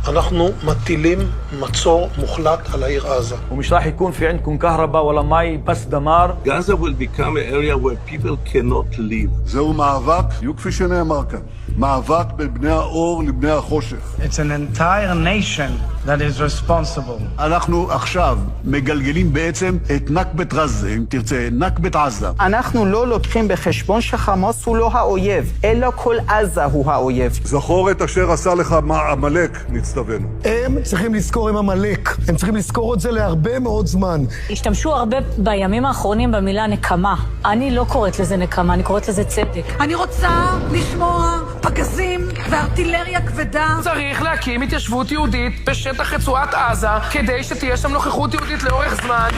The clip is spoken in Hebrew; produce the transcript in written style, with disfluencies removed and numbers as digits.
אנחנו מטילים מצור מוחלט על העיר עזה. ومش راح يكون في عندكم كهرباء ولا مي بس دمار. Gaza will become an area where people cannot live. זהו מאבק, יהיו כפי שנאמר כאן, מאבק בין בני האור לבני החושך. It's an entire nation that is responsible. אנחנו עכשיו מגלגלים בעצם את נכבת עזה, אם תרצה, נכבת עזה. אנחנו לא לוקחים בחשבון שחמאס הוא לא האויב, אלא כל עזה הוא האויב. זכור את אשר עשה לך עמלק, נצטווינו. הם צריכים לזכור עם עמלק, הם צריכים לזכור את זה להרבה מאוד זמן. השתמשו הרבה בימים האחרונים במילה נקמה. אני לא קוראת לזה נקמה, אני קוראת לזה צדק. אני רוצה לשמוע פגזים וארטילריה כבדה. צריך להקים התיישבות יהודית בשטח רצועת עזה, כדי שתהיה שם נוכחות יהודית לאורך זמן.